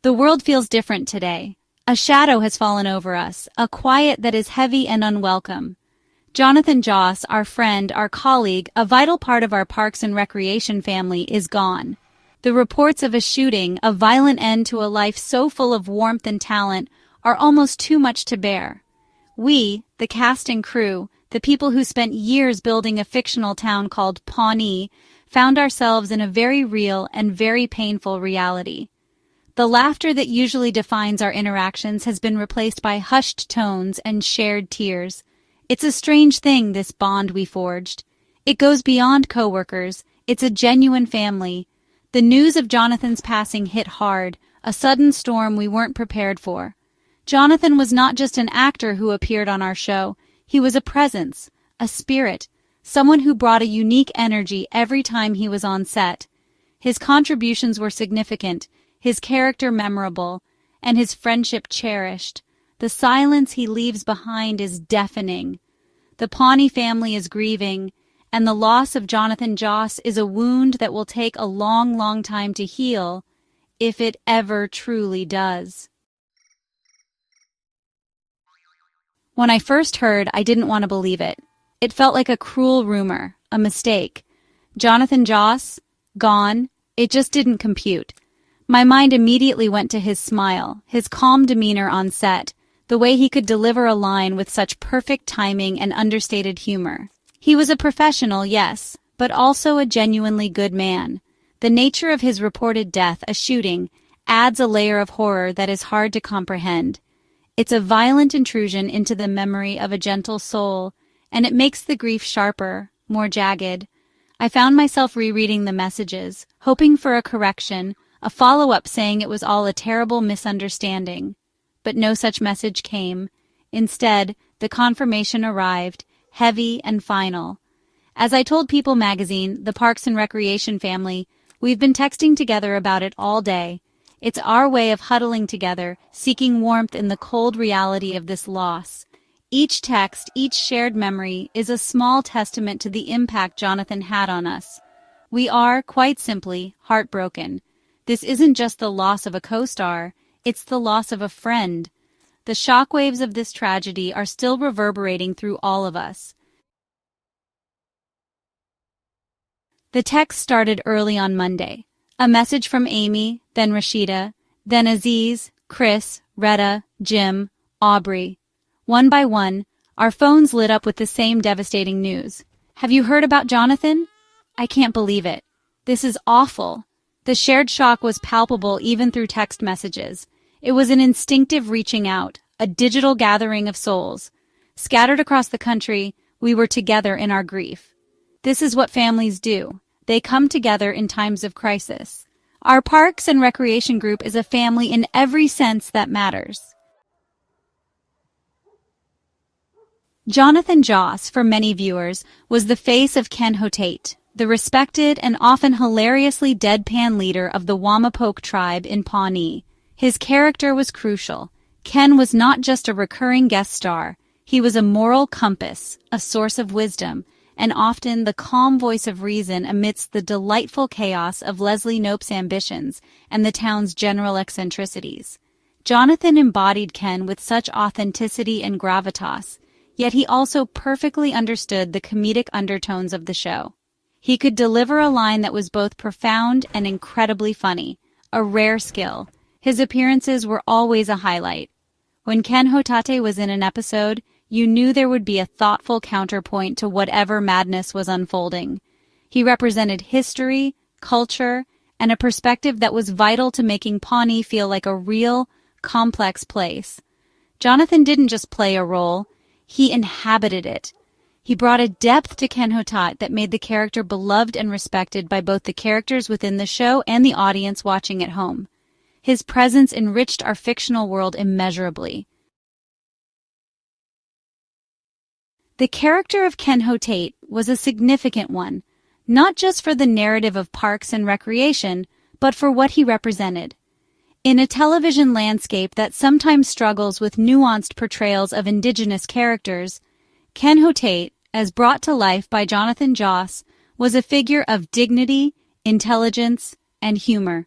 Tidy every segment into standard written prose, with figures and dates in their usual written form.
The world feels different today. A shadow has fallen over us, a quiet that is heavy and unwelcome. Johnathan Joss, our friend, our colleague, a vital part of our Parks and Recreation family, is gone. The reports of a shooting, a violent end to a life so full of warmth and talent, are almost too much to bear. We, the cast and crew, the people who spent years building a fictional town called Pawnee, found ourselves in a very real and very painful reality. The laughter that usually defines our interactions has been replaced by hushed tones and shared tears. It's a strange thing, this bond we forged. It goes beyond coworkers. It's a genuine family. The news of Jonathan's passing hit hard, a sudden storm we weren't prepared for. Jonathan was not just an actor who appeared on our show. He was a presence, a spirit, someone who brought a unique energy every time he was on set. His contributions were significant, his character memorable, and his friendship cherished. The silence he leaves behind is deafening. The Pawnee family is grieving, and the loss of Johnathan Joss is a wound that will take a long, long time to heal, if it ever truly does. When I first heard, I didn't want to believe it. It felt like a cruel rumor, a mistake. Johnathan Joss, gone, it just didn't compute. My mind immediately went to his smile, his calm demeanor on set, the way he could deliver a line with such perfect timing and understated humor. He was a professional, yes, but also a genuinely good man. The nature of his reported death, a shooting, adds a layer of horror that is hard to comprehend. It's a violent intrusion into the memory of a gentle soul, and it makes the grief sharper, more jagged. I found myself rereading the messages, hoping for a correction, a follow-up saying it was all a terrible misunderstanding. But no such message came. Instead, the confirmation arrived, heavy and final. As I told People magazine, the Parks and Recreation family, we've been texting together about it all day. It's our way of huddling together, seeking warmth in the cold reality of this loss. Each text, each shared memory, is a small testament to the impact Jonathan had on us. We are, quite simply, heartbroken. This isn't just the loss of a co-star, it's the loss of a friend. The shockwaves of this tragedy are still reverberating through all of us. The text started early on Monday. A message from Amy, then Rashida, then Aziz, Chris, Retta, Jim, Aubrey. One by one, our phones lit up with the same devastating news. Have you heard about Jonathan? I can't believe it. This is awful. The shared shock was palpable even through text messages. It was an instinctive reaching out, a digital gathering of souls. Scattered across the country, we were together in our grief. This is what families do. They come together in times of crisis. Our Parks and Recreation group is a family in every sense that matters. Johnathan Joss, for many viewers, was the face of Kenhotate, the respected and often hilariously deadpan leader of the Wamapoke tribe in Pawnee. His character was crucial. Ken was not just a recurring guest star. He was a moral compass, a source of wisdom, and often the calm voice of reason amidst the delightful chaos of Leslie Knope's ambitions and the town's general eccentricities. Jonathan embodied Ken with such authenticity and gravitas, yet he also perfectly understood the comedic undertones of the show. He could deliver a line that was both profound and incredibly funny, a rare skill. His appearances were always a highlight. When Kenhotate was in an episode, you knew there would be a thoughtful counterpoint to whatever madness was unfolding. He represented history, culture, and a perspective that was vital to making Pawnee feel like a real, complex place. Jonathan didn't just play a role, he inhabited it. He brought a depth to Kenhotate that made the character beloved and respected by both the characters within the show and the audience watching at home. His presence enriched our fictional world immeasurably. The character of Kenhotate was a significant one, not just for the narrative of Parks and Recreation, but for what he represented. In a television landscape that sometimes struggles with nuanced portrayals of indigenous characters, Kenhotate, as brought to life by Johnathan Joss, was a figure of dignity, intelligence, and humor.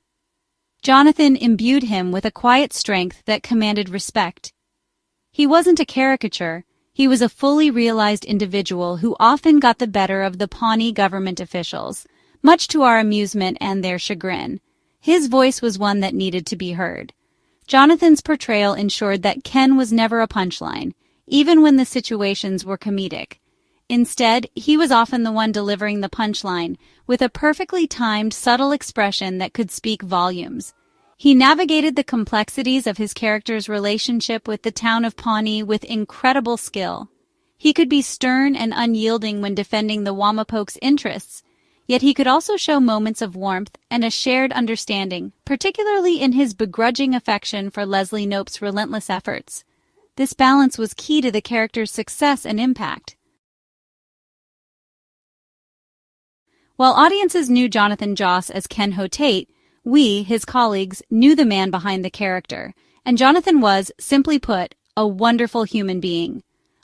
Jonathan imbued him with a quiet strength that commanded respect. He wasn't a caricature. He was a fully realized individual who often got the better of the Pawnee government officials, much to our amusement and their chagrin. His voice was one that needed to be heard. Jonathan's portrayal ensured that Ken was never a punchline, even when the situations were comedic. Instead, he was often the one delivering the punchline, with a perfectly timed, subtle expression that could speak volumes. He navigated the complexities of his character's relationship with the town of Pawnee with incredible skill. He could be stern and unyielding when defending the Wamapokes' interests, yet he could also show moments of warmth and a shared understanding, particularly in his begrudging affection for Leslie Knope's relentless efforts. This balance was key to the character's success and impact. While audiences knew Jonathan Joss as Kenhotate, we, his colleagues, knew the man behind the character, and Jonathan was, simply put, a wonderful human being.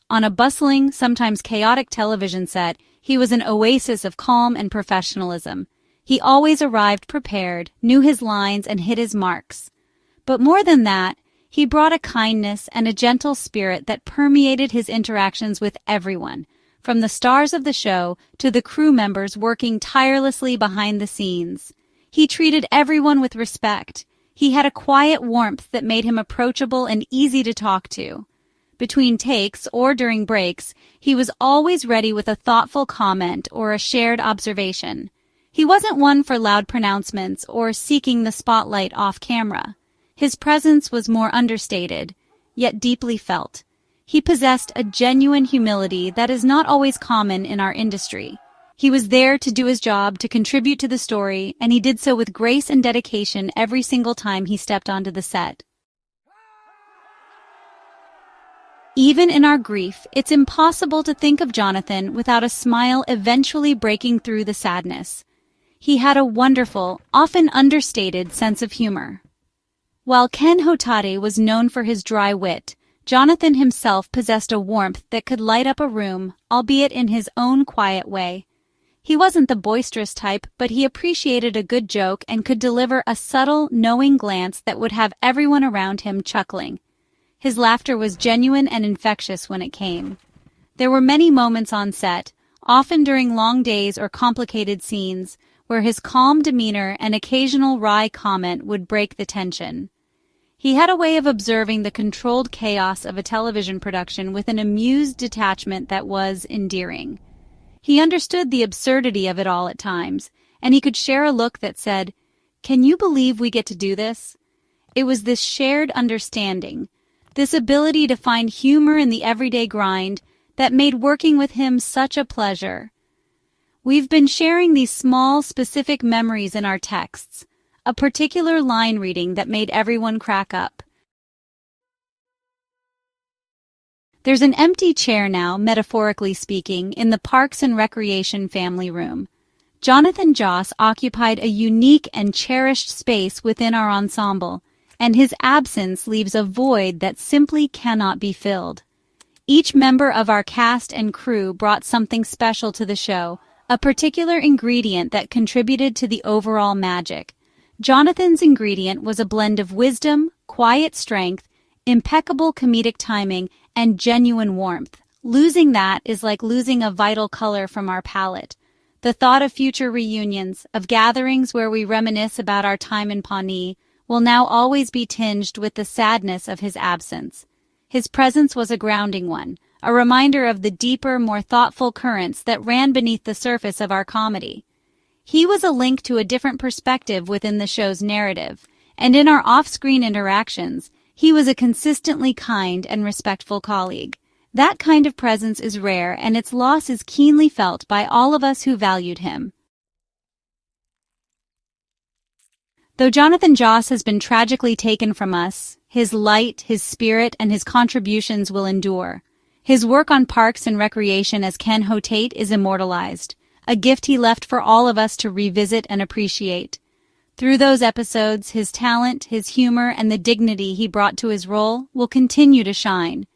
On a bustling, sometimes chaotic television set, he was an oasis of calm and professionalism. He always arrived prepared, knew his lines, and hit his marks. But more than that, he brought a kindness and a gentle spirit that permeated his interactions with everyone, from the stars of the show to the crew members working tirelessly behind the scenes. He treated everyone with respect. He had a quiet warmth that made him approachable and easy to talk to. Between takes or during breaks, he was always ready with a thoughtful comment or a shared observation. He wasn't one for loud pronouncements or seeking the spotlight off camera. His presence was more understated, yet deeply felt. He possessed a genuine humility that is not always common in our industry. He was there to do his job, to contribute to the story, and he did so with grace and dedication every single time he stepped onto the set. Even in our grief, it's impossible to think of Jonathan without a smile eventually breaking through the sadness. He had a wonderful, often understated sense of humor. While Kenhotate was known for his dry wit, Jonathan himself possessed a warmth that could light up a room, albeit in his own quiet way. He wasn't the boisterous type, but he appreciated a good joke and could deliver a subtle, knowing glance that would have everyone around him chuckling. His laughter was genuine and infectious when it came. There were many moments on set, often during long days or complicated scenes, where his calm demeanor and occasional wry comment would break the tension. He had a way of observing the controlled chaos of a television production with an amused detachment that was endearing. He understood the absurdity of it all at times, and he could share a look that said, "Can you believe we get to do this?" It was this shared understanding, this ability to find humor in the everyday grind, that made working with him such a pleasure. We've been sharing these small, specific memories in our texts, a particular line reading that made everyone crack up. There's an empty chair now, metaphorically speaking, in the Parks and Recreation family room. Jonathan Joss occupied a unique and cherished space within our ensemble, and his absence leaves a void that simply cannot be filled. Each member of our cast and crew brought something special to the show, a particular ingredient that contributed to the overall magic. Jonathan's ingredient was a blend of wisdom, quiet strength, impeccable comedic timing, and genuine warmth. Losing that is like losing a vital color from our palette. The thought of future reunions, of gatherings where we reminisce about our time in Pawnee, will now always be tinged with the sadness of his absence. His presence was a grounding one, a reminder of the deeper, more thoughtful currents that ran beneath the surface of our comedy. He was a link to a different perspective within the show's narrative, and in our off-screen interactions, he was a consistently kind and respectful colleague. That kind of presence is rare, and its loss is keenly felt by all of us who valued him. Though Jonathan Joss has been tragically taken from us, his light, his spirit, and his contributions will endure. His work on Parks and Recreation as Kenhotate is immortalized, a gift he left for all of us to revisit and appreciate. Through those episodes, his talent, his humor, and the dignity he brought to his role will continue to shine.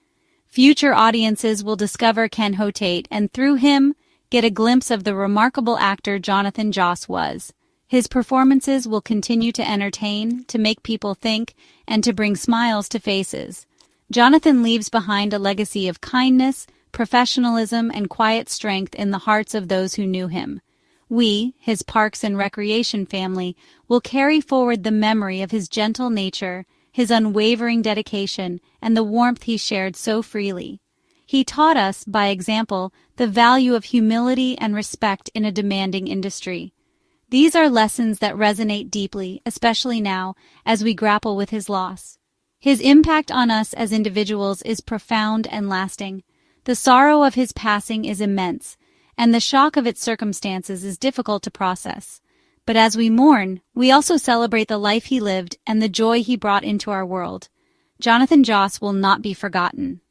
Future audiences will discover Kenhotate and through him get a glimpse of the remarkable actor Jonathan Joss was. His performances will continue to entertain, to make people think, and to bring smiles to faces. Jonathan leaves behind a legacy of kindness, professionalism, and quiet strength in the hearts of those who knew him. We, his Parks and Recreation family, will carry forward the memory of his gentle nature, his unwavering dedication, and the warmth he shared so freely. He taught us, by example, the value of humility and respect in a demanding industry. These are lessons that resonate deeply, especially now, as we grapple with his loss. His impact on us as individuals is profound and lasting. The sorrow of his passing is immense, and the shock of its circumstances is difficult to process. But as we mourn, we also celebrate the life he lived and the joy he brought into our world. Jonathan Joss will not be forgotten.